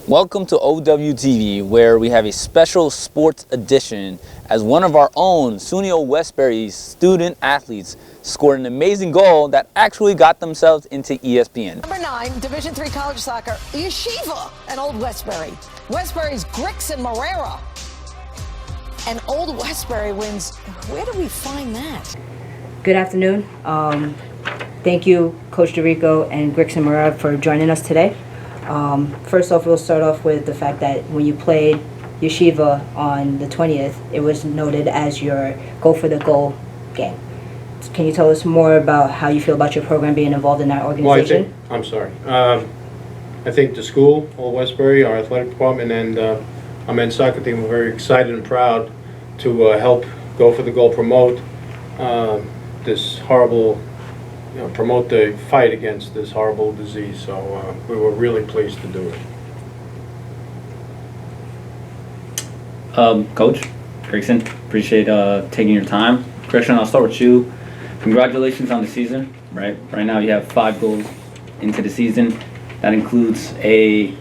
Welcome to OWTV, where we have a special sports edition as one of our own, SUNY Westbury's student athletes scored an amazing goal that actually got themselves into ESPN. Number 9, Division III college soccer, Yeshiva and Old Westbury. Westbury's Grixon Moriera. And Old Westbury wins. Where do we find that? Good afternoon. Thank you, Coach DeRico and Grixon Moriera, for joining us today. First off, we'll start off with the fact that when you played Yeshiva on the 20th, it was noted as your Go for the Goal game. Can you tell us more about how you feel about your program being involved in that organization? I think the school, Old Westbury, our athletic department, and our men's soccer team are very excited and proud to help Go for the Goal promote this horrible, promote the fight against this horrible disease. So we were really pleased to do it. Coach Grixon, appreciate taking your time. Grixon, I'll start with you. Congratulations on the season. Right now you have 5 goals into the season. That includes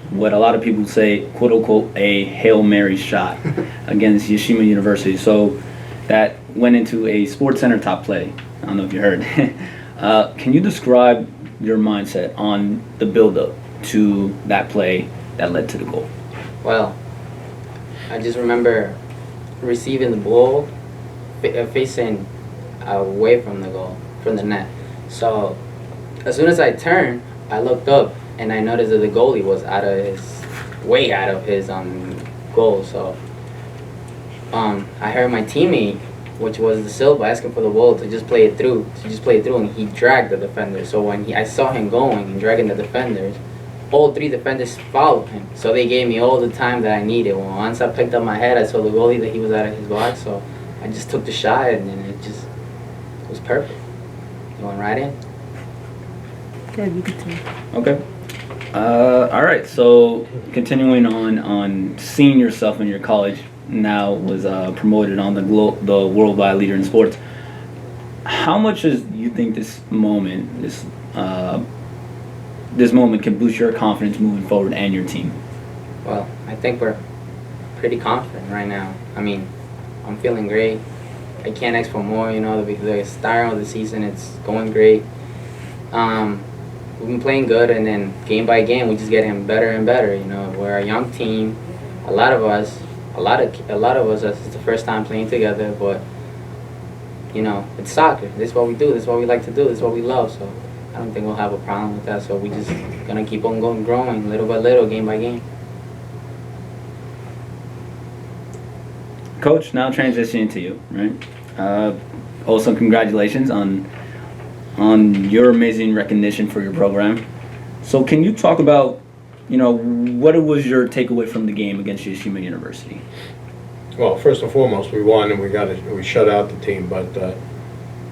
what a lot of people say, quote unquote, a Hail Mary shot against Yeshiva University. So that went into a Sports Center top play. I don't know if you heard. Can you describe your mindset on the build-up to that play that led to the goal? Well, I just remember receiving the ball, facing away from the goal, from the net. So as soon as I turned, I looked up and I noticed that the goalie was way out of his goal. So I heard my teammate, which was the Silva, asking for the ball to just play it through, and he dragged the defender. So when I saw him going and dragging the defenders, all 3 defenders followed him. So they gave me all the time that I needed. Once I picked up my head, I saw the goalie that he was out of his box, so I just took the shot, and then it was perfect. You went right in. Good, you continue. Okay. All right. So continuing on seeing yourself in your college now was promoted on the worldwide leader in sports. How much you think this moment can boost your confidence moving forward and your team? Well, I think we're pretty confident right now. I mean, I'm feeling great. I can't ask for more. The start of the season, it's going great. We've been playing good, and then game by game, we just getting better and better. We're a young team. A lot of us, it's the first time playing together, but it's soccer. This is what we do. This is what we like to do. This is what we love. So I don't think we'll have a problem with that. So we just gonna keep on growing little by little, game by game. Coach, now transitioning to you, right? Also, congratulations on your amazing recognition for your program. So can you talk about, what was your takeaway from the game against Yeshiva University? Well, first and foremost, we won and we shut out the team. But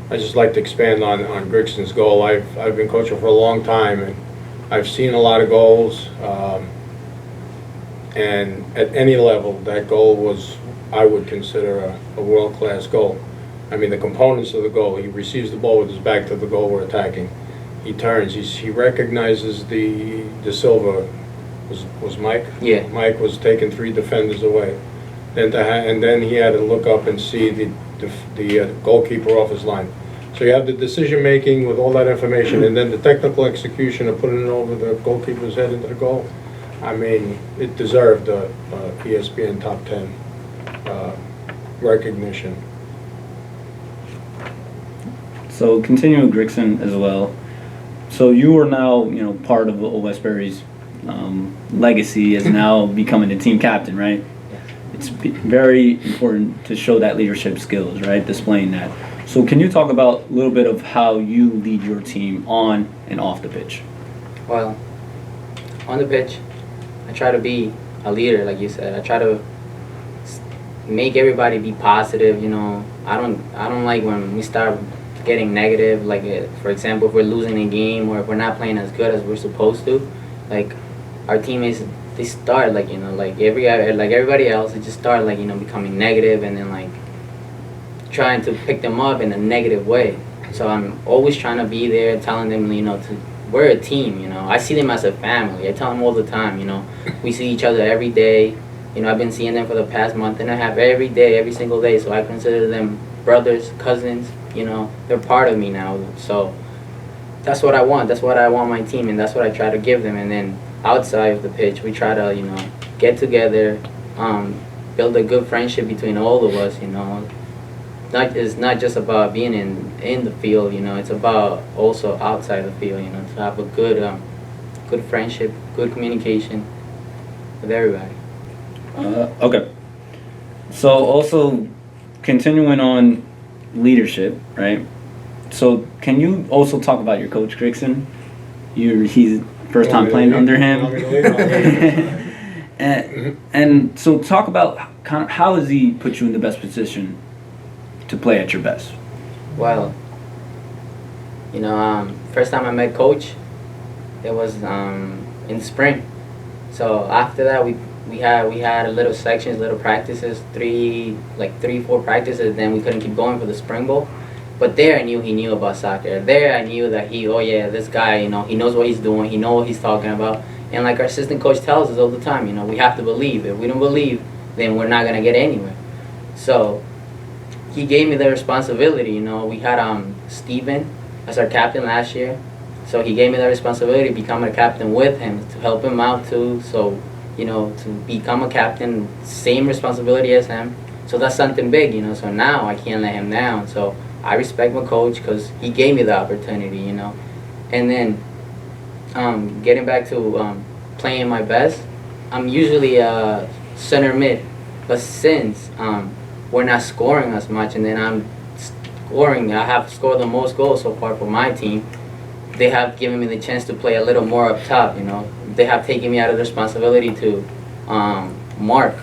I just like to expand on Grixon's goal. I've been coaching for a long time, and I've seen a lot of goals. And at any level, that goal was, I would consider, a world-class goal. I mean, the components of the goal: he receives the ball with his back to the goal we're attacking. He turns. He recognizes the Silva. Was Mike? Yeah. Mike was taking 3 defenders away. And then he had to look up and see the goalkeeper off his line. So you have the decision making with all that information, and then the technical execution of putting it over the goalkeeper's head into the goal. I mean, it deserved a ESPN top 10 recognition. So continuing with Grixon as well. So you are now, part of Old Westbury's legacy as now becoming the team captain, right? It's very important to show that leadership skills, right? Displaying that. So can you talk about a little bit of how you lead your team on and off the pitch? Well, on the pitch, I try to be a leader, like you said. I try to make everybody be positive. I don't like when we start getting negative. Like, for example, if we're losing a game or if we're not playing as good as we're supposed to, like our teammates, they start like everybody else. They just start becoming negative, and then trying to pick them up in a negative way. So I'm always trying to be there, telling them to we're a team, you know. I see them as a family. I tell them all the time, you know. We see each other every day. You know, I've been seeing them for the past month and a half every day, every single day. So I consider them brothers, cousins, you know. They're part of me now. So that's what I want. That's what I want my team, and that's what I try to give them. And then outside of the pitch, we try to, you know, get together, build a good friendship between all of us, you know. It's not just about being in the field, you know. It's about also outside the field, you know, to have a good friendship, good communication with everybody. Okay. So also continuing on leadership, right? So can you also talk about your coach Grixon? He's first time playing under him. And so talk about kind of how has he put you in the best position to play at your best? Well, you know, first time I met Coach, it was in spring. So after that, we had a little sections, little practices, 3-4 practices. Then we couldn't keep going for the spring bowl. But there I knew he knew about soccer. There I knew that this guy, you know, he knows what he's doing. He knows what he's talking about. And like our assistant coach tells us all the time, you know, we have to believe. If we don't believe, then we're not gonna get anywhere. So he gave me the responsibility, you know. We had Steven as our captain last year. So he gave me the responsibility to become a captain with him, to help him out too. So, you know, to become a captain, same responsibility as him. So that's something big, you know. So now I can't let him down. So I respect my coach because he gave me the opportunity, you know. And then getting back to playing my best, I'm usually a center mid. But since we're not scoring as much, and then I'm scoring, I have scored the most goals so far for my team, they have given me the chance to play a little more up top, you know. They have taken me out of the responsibility to mark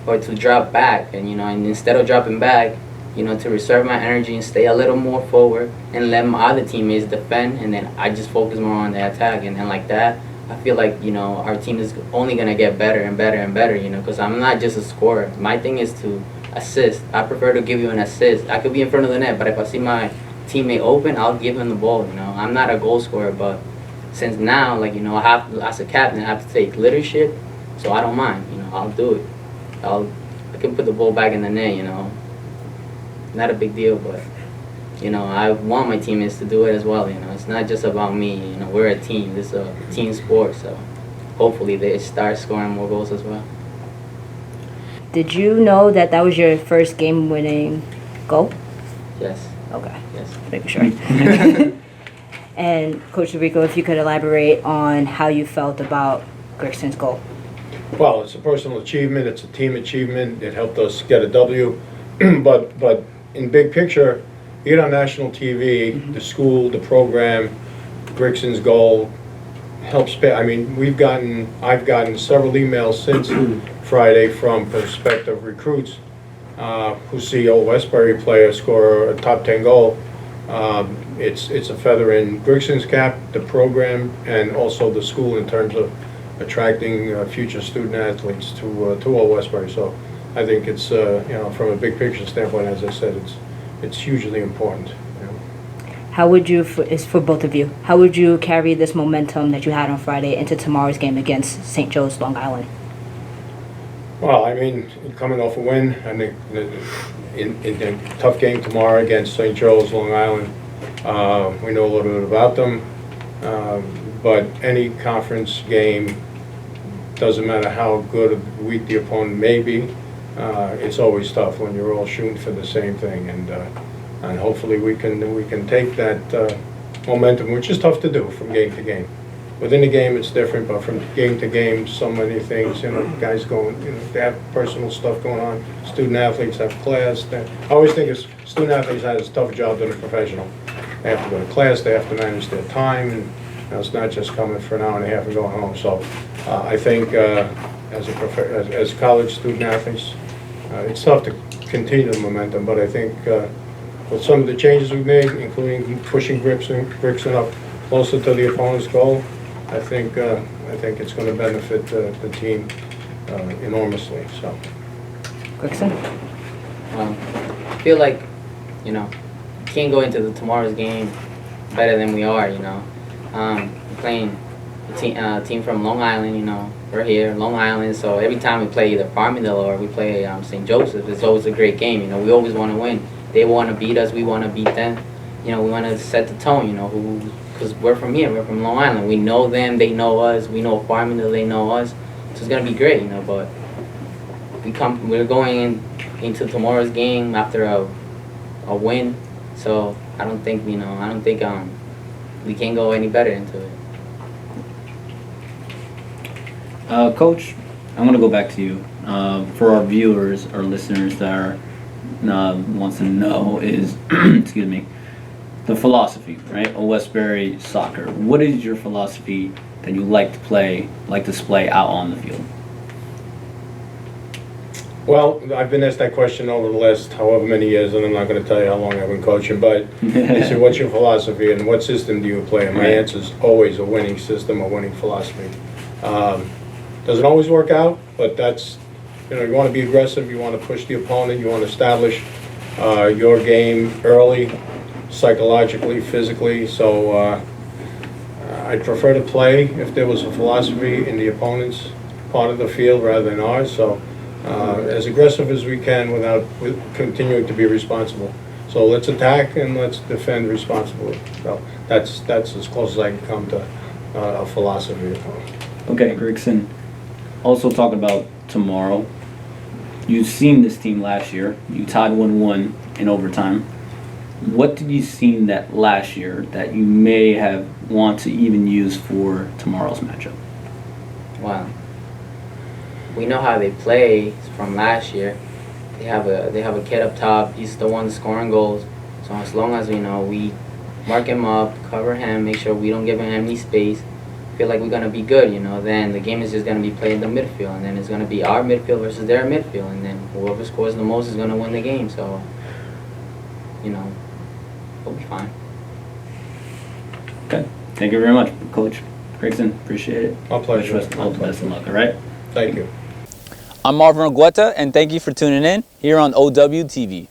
or to drop back, and you know, and instead of dropping back, you know, to reserve my energy and stay a little more forward and let my other teammates defend, and then I just focus more on the attack, and then like that, I feel like, you know, our team is only gonna get better and better and better, you know, because I'm not just a scorer. My thing is to assist. I prefer to give you an assist. I could be in front of the net, but if I see my teammate open, I'll give him the ball, you know. I'm not a goal scorer, but since now, like, you know, I have to, as a captain, I have to take leadership, so I don't mind, you know, I'll do it. I can put the ball back in the net, you know. Not a big deal, but, you know, I want my teammates to do it as well, you know. It's not just about me, you know, we're a team. This is a team sport, so hopefully they start scoring more goals as well. Did you know that was your first game-winning goal? Yes. Okay. Yes. Making sure. And Coach Rico, if you could elaborate on how you felt about Grixon's goal. Well, it's a personal achievement. It's a team achievement. It helped us get a W. but in big picture, you get on national TV, the school, the program, Grixon's goal helps pay. I mean, I've gotten several emails since Friday from prospective recruits who see Old Westbury player score a top 10 goal. It's a feather in Grixon's cap, the program, and also the school in terms of attracting future student athletes to Old Westbury. So I think it's you know, from a big picture standpoint, as I said, it's hugely important. You know. How would you, it's for both of you, how would you carry this momentum that you had on Friday into tomorrow's game against St. Joe's Long Island? Well, I mean, coming off a win, I think in a tough game tomorrow against St. Joe's Long Island, we know a little bit about them, but any conference game, doesn't matter how good or weak the opponent may be, it's always tough when you're all shooting for the same thing, and hopefully we can take that momentum, which is tough to do from game to game. Within the game it's different, but from game to game, so many things, you know, guys going, you know, they have personal stuff going on. Student athletes have class. I always think student athletes have a tougher job than a professional. They have to go to class, they have to manage their time, and you know, it's not just coming for an hour and a half and going home. So I think as college student athletes, it's tough to continue the momentum, but I think with some of the changes we've made, including pushing Grixon up closer to the opponent's goal, I think it's going to benefit the team enormously. So, Grixon? I feel like, you know, can't go into tomorrow's game better than we are, you know. Playing a team from Long Island, you know. We're here, Long Island, so every time we play either Farmingdale or we play St. Joseph, it's always a great game, you know. We always want to win. They want to beat us, we want to beat them. You know, we want to set the tone, you know, because we're from here, we're from Long Island. We know them, they know us, we know Farmingdale, they know us. So it's going to be great, you know, but we're going into tomorrow's game after a win, so I don't think we can go any better into it. Coach, I'm gonna go back to you. For our viewers or listeners that are wants to know is, excuse me, the philosophy, right? Old Westbury soccer. What is your philosophy that you like to display out on the field? Well, I've been asked that question over the last however many years, and I'm not going to tell you how long I've been coaching, but they say, what's your philosophy and what system do you play? And my answer is always a winning system, a winning philosophy. Doesn't always work out, but that's, you know, you want to be aggressive, you want to push the opponent, you want to establish your game early, psychologically, physically, so I'd prefer to play if there was a philosophy in the opponent's part of the field rather than ours, so as aggressive as we can without continuing to be responsible. So let's attack and let's defend responsibly. So that's as close as I can come to a philosophy. Okay, Grixon. Also talking about tomorrow. You've seen this team last year. You tied 1-1 in overtime. What did you see that last year that you may have want to even use for tomorrow's matchup? Wow. We know how they play from last year. They have a kid up top. He's the one scoring goals. So as long as we mark him up, cover him, make sure we don't give him any space, feel like we're gonna be good, you know. Then the game is just gonna be played in the midfield, and then it's gonna be our midfield versus their midfield, and then whoever scores the most is gonna win the game. So, you know, we'll be fine. Okay. Thank you very much, Coach Grixon. Appreciate it. My pleasure. All the best of luck. All right. Thank you. I'm Marvin Argueta, and thank you for tuning in here on OWTV.